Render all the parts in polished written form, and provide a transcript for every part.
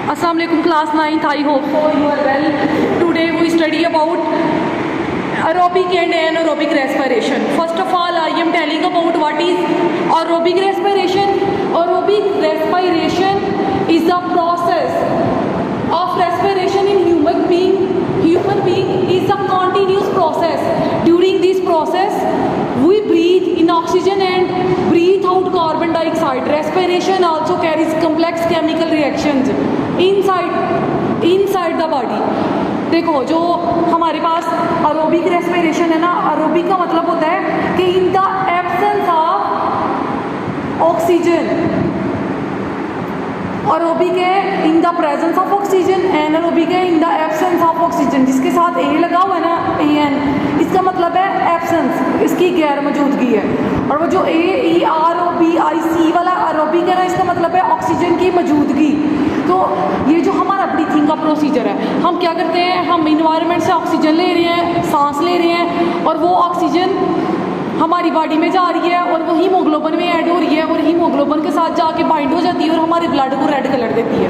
Assalamu alaikum class 9th. I hope so you are well. Today we study about aerobic and anaerobic respiration. First of all, I am telling about what is aerobic respiration. Aerobic respiration is the process of respiration in human being. Human being is a continuous process. During this process, we breathe in oxygen and breathe out carbon dioxide. Respiration also carries complex chemical reactions inside the body. देखो जो हमारे पास aerobic respiration है ना, aerobic का मतलब होता है कि in the absence of oxygen, aerobic है in the presence of oxygen, anaerobic है in the absence of oxygen. जिसके साथ ए लगा हुआ है ना, एन, इसका मतलब है एब्सेंस, इसकी गैर मौजूदगी है। और वो जो AEROBIC वाला एरोबिक है ना, इसका मतलब है ऑक्सीजन की मौजूदगी। तो ये जो हमारा ब्रीथिंग का प्रोसीजर है, हम क्या करते हैं, हम इन्वायरमेंट से ऑक्सीजन ले रहे हैं, सांस ले रहे हैं, और वो ऑक्सीजन हमारी बॉडी में जा रही है और वो हीमोग्लोबिन में ऐड हो रही है और हीमोग्लोबिन के साथ जाके बाइंड हो जाती है और हमारे ब्लड को रेड कलर देती है।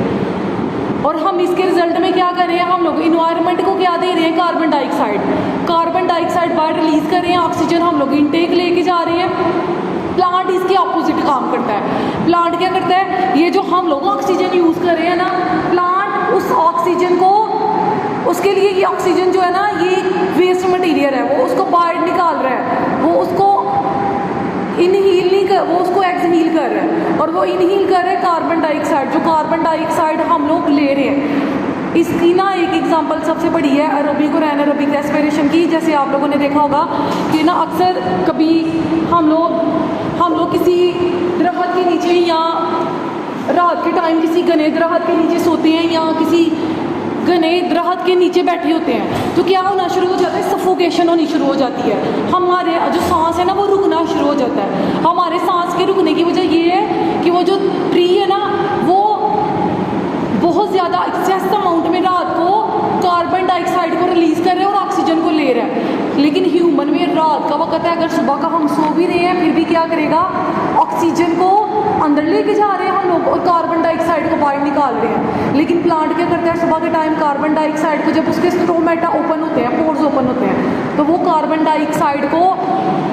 और हम इसके रिजल्ट में क्या कर रहे हैं, हम लोग इन्वायरमेंट को क्या दे रहे हैं, कार्बन डाइऑक्साइड। कार्बन डाइऑक्साइड बाहर रिलीज कर रहे हैं, ऑक्सीजन हम लोग इनटेक लेके जा रहे हैं। प्लांट इसके ऑपोजिट काम करता है। प्लांट क्या करता है, ये जो हम लोग ऑक्सीजन यूज़ कर रहे हैं ना, प्लांट उस ऑक्सीजन को, उसके लिए ये ऑक्सीजन जो है ना, ये वेस्ट मटेरियल है, वो उसको बाहर निकाल रहा है, वो उसको इनहील नहीं कर, वो उसको एक्सहील कर रहा है, और वो इनहील कर रहा है कार्बन डाइऑक्साइड। जो कार्बन डाइऑक्साइड हम लोग ले रहे हैं, इसकी ना एक एग्जांपल सबसे बड़ी है एरोबिक और एनारोबिक रेस्पिरेशन की। जैसे आप लोगों ने देखा होगा कि ना अक्सर कभी हम लोग किसी दरख्त के नीचे या रात के टाइम किसी घने दरख्त के नीचे सोते हैं या किसी घने दरख्त के नीचे बैठे होते हैं, तो क्या होना शुरू हो जाता है, सफोकेशन होनी शुरू हो जाती है। हमारे जो सांस है ना, वो रुकना शुरू हो जाता है। हमारे सांस के रुकने की वजह ये है कि वो जो ट्री है ना, वो बहुत ज़्यादा एक्सेस अमाउंट में रात को कार्बन डाइऑक्साइड को रिलीज़ कर रहे हैं और ऑक्सीजन को ले रहा है। लेकिन ह्यूमन में रात का वक्त है, अगर सुबह का हम सो भी रहे हैं, फिर भी क्या करेगा, ऑक्सीजन को अंदर लेके जा रहे हैं हम लोग और कार्बन डाइऑक्साइड को बाहर निकाल रहे हैं। लेकिन प्लांट क्या करता है, सुबह के टाइम कार्बन डाइऑक्साइड को, जब उसके स्ट्रोमेटा ओपन होते हैं, पोर्स ओपन होते हैं, तो वो कार्बन डाइऑक्साइड को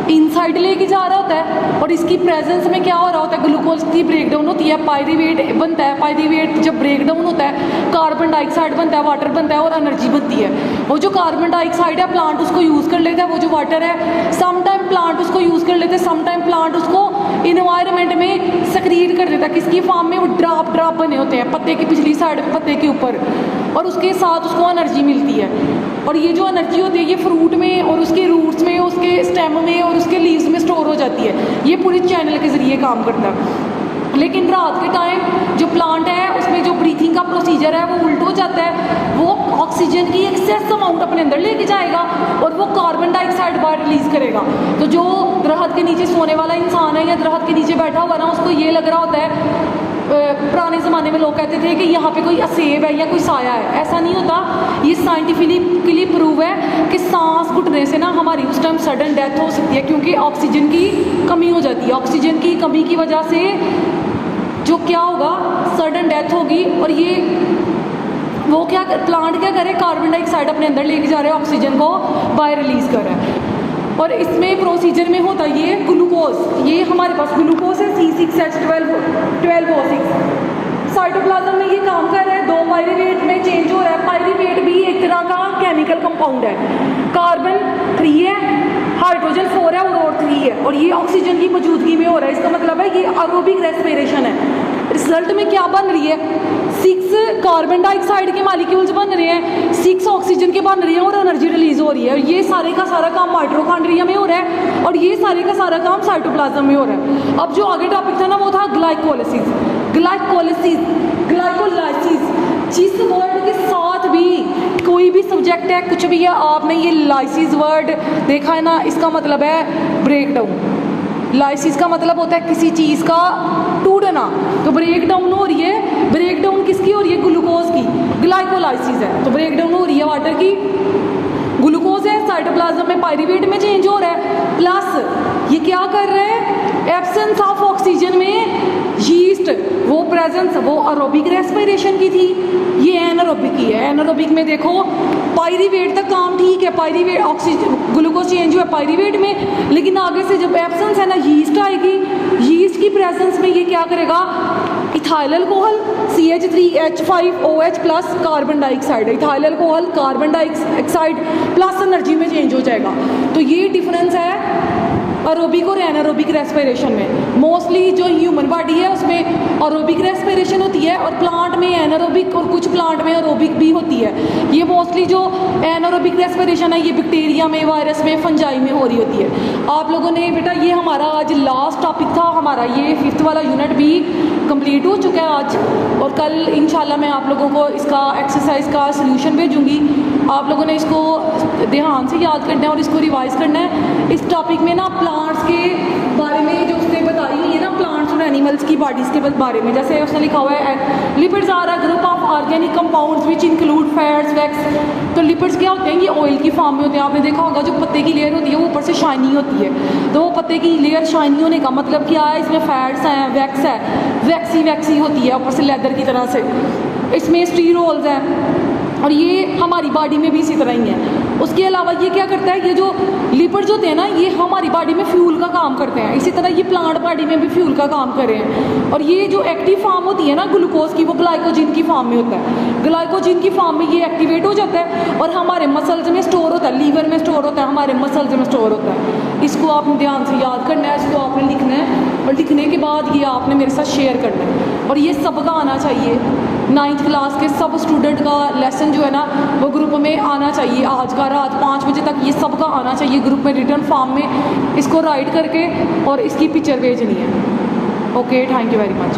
इनसाइड लेके जा रहा होता है। और इसकी प्रेजेंस में क्या हो रहा होता है, ग्लूकोज की ब्रेकडाउन होती है, पायरीवेट बनता है। पायरीवेट जब ब्रेकडाउन होता है, कार्बन डाइऑक्साइड बनता है, वाटर बनता है और एनर्जी बनती है। वो जो कार्बन डाइऑक्साइड है, प्लांट उसको यूज़ कर लेता है। वो जो वाटर है, सम टाइम प्लांट उसको यूज़ कर लेते हैं, सम टाइम प्लांट उसको इन्वायरमेंट में सक्रिएट कर देता है। किसकी फॉर्म में, वो ड्रॉप बने होते हैं पत्ते की पिछली साइड में, पत्ते के ऊपर, और उसके साथ उसको एनर्जी मिलती है। और ये जो एनर्जी होती है, ये फ्रूट में और उसके रूट्स में, उसके स्टेम में और उसके लीव्स में स्टोर हो जाती है। ये पूरी चैनल के ज़रिए काम करता है। लेकिन रात के टाइम जो प्लांट है, उसमें जो ब्रीथिंग का प्रोसीजर है, वो उल्ट हो जाता है। वो ऑक्सीजन की एक्सेस अमाउंट अपने अंदर लेके जाएगा और वो कार्बन डाइऑक्साइड बाहर रिलीज करेगा। तो जो दरख्त के नीचे सोने वाला इंसान है या दरख्त के नीचे बैठा हुआ ना, उसको ये लग रहा होता है, पुराने ज़माने में लोग कहते थे कि यहाँ पे कोई सेब है या कोई साया है। ऐसा नहीं होता। ये साइंटिफिकली प्रूव है कि सांस घुटने से ना हमारी उस टाइम सडन डेथ हो सकती है, क्योंकि ऑक्सीजन की कमी हो जाती है। ऑक्सीजन की कमी की वजह से जो क्या होगा, सडन डेथ होगी। और ये वो क्या, प्लांट क्या करे, कार्बन डाइऑक्साइड अपने अंदर लेके जा रहे हैं, ऑक्सीजन को बाहर रिलीज कर रहा है। और इसमें प्रोसीजर में होता ये ग्लूकोज, ये हमारे पास ग्लूकोज है C6H12O6। साइटोप्लाज्म में ये काम कर रहा है, 2 पायरीवेट में चेंज हो रहा है। पायरीवेट भी एक तरह का केमिकल कंपाउंड है। कार्बन 3 है, हाइड्रोजन 4 है और 3 है, और ये ऑक्सीजन की मौजूदगी में हो रहा है। इसका मतलब है ये एरोबिक रेस्पिरेशन है। रिजल्ट में क्या बन रही है, 6 कार्बन डाइऑक्साइड के मॉलिक्यूल्स बन रहे हैं, 6 ऑक्सीजन के बन रही है और एनर्जी रिलीज हो रही है। ये सारे का सारा काम माइटोकॉन्ड्रिया में हो रहा है और ये सारे का सारा काम साइटोप्लाज्म में हो रहा है। अब जो आगे टॉपिक था ना, वो था ग्लाइकोलाइसिस। जिस वर्ड के साथ भी कोई भी सब्जेक्ट है, कुछ भी है, आपने ये लाइसिस वर्ड देखा है ना, इसका मतलब है ब्रेकडाउन। लाइसिस का मतलब होता है किसी चीज़ का टूटना। तो ब्रेकडाउन हो रही है, ब्रेकडाउन किसकी हो रही है, ग्लूकोज की। ग्लाइकोलाइसिस है तो ब्रेकडाउन हो रही है वाटर की। ग्लूकोज है, साइटोप्लाज्म में पायरीवेट में चेंज हो रहा है। प्लस ये क्या कर रहे हैं, एब्सेंस ऑफ ऑक्सीजन में यीस्ट लीस्ट वो प्रेजेंस वो एरोबिक रेस्पिरेशन की थी, ये एनारोबिक की है। एनारोबिक में देखो पायरीवेट तक काम ठीक है, पायरीवेट ऑक्सीजन ग्लूकोज चेंज हुआ पायरीवेट में, लेकिन आगे से जब एब्सेंस है ना यीस्ट आएगी, यीस्ट की प्रेजेंस में ये क्या करेगा, ethyl alcohol CH3H5OH plus carbon dioxide, ethyl alcohol carbon dioxide plus energy में चेंज हो जाएगा। तो ये डिफरेंस है एरोबिक और एनारोबिक रेस्पिरेशन में। मोस्टली जो ह्यूमन बॉडी है उसमें एरोबिक रेस्पिरेशन होती है और प्लांट में एनारोबिक, और कुछ प्लांट में एरोबिक भी होती है। ये मोस्टली जो एनारोबिक रेस्पिरेशन है ये बैक्टीरिया में, वायरस में, फंजाई में हो रही होती है। आप लोगों ने बेटा ये हमारा आज लास्ट टॉपिक था, हमारा ये 5th वाला यूनिट भी कंप्लीट हो चुका है आज, और कल इंशाल्लाह मैं आप लोगों को इसका एक्सरसाइज का सलूशन भेजूँगी। आप लोगों ने इसको ध्यान से याद करना है और इसको रिवाइज करना है। इस टॉपिक में ना प्लांट्स के बारे में जो उसने बताई हुई है ना, प्लांट्स और एनिमल्स की बॉडीज़ के बारे में, जैसे उसने लिखा हुआ है lipids are a group of organic compounds which include fats wax. तो लिपिड्स क्या होते हैं, ये ऑयल की फॉर्म में होते हैं। आपने देखा होगा जो पत्ते की लेयर होती है वो ऊपर से शाइनी होती है, तो वो पत्ते की लेयर शाइनी होने का मतलब क्या है, इसमें फैट्स हैं, वैक्स है, वैक्सी होती है ऊपर से लेदर की तरह से, इसमें स्टीरोल्स हैं, और ये हमारी बॉडी में भी इसी तरह ही है। उसके अलावा ये क्या करता है, ये जो लिपिड्स होते हैं ना ये हमारी बॉडी में फ्यूल का काम करते हैं, इसी तरह ये प्लांट बॉडी में भी फ्यूल का काम कर रहे हैं। और ये जो एक्टिव फॉर्म होती है ना ग्लूकोज की, वो ग्लाइकोजिन की फॉर्म में होता है। ग्लाइकोजिन की फॉर्म में ये एक्टिवेट हो जाता है और हमारे मसल्स में स्टोर होता है, लीवर में स्टोर होता है, हमारे मसल्स में स्टोर होता है। इसको आपने ध्यान से याद करना है, इसको आपने लिखना है, और लिखने के बाद ये आपने मेरे साथ शेयर करना है। और ये सबका आना चाहिए, 9th क्लास के सब स्टूडेंट का लेसन जो है ना वो ग्रुप में आना चाहिए। आज का रात 5 बजे तक ये सबका आना चाहिए ग्रुप में, रिटर्न फॉर्म में इसको राइट करके, और इसकी पिक्चर भेजनी है। Okay, thank you very much.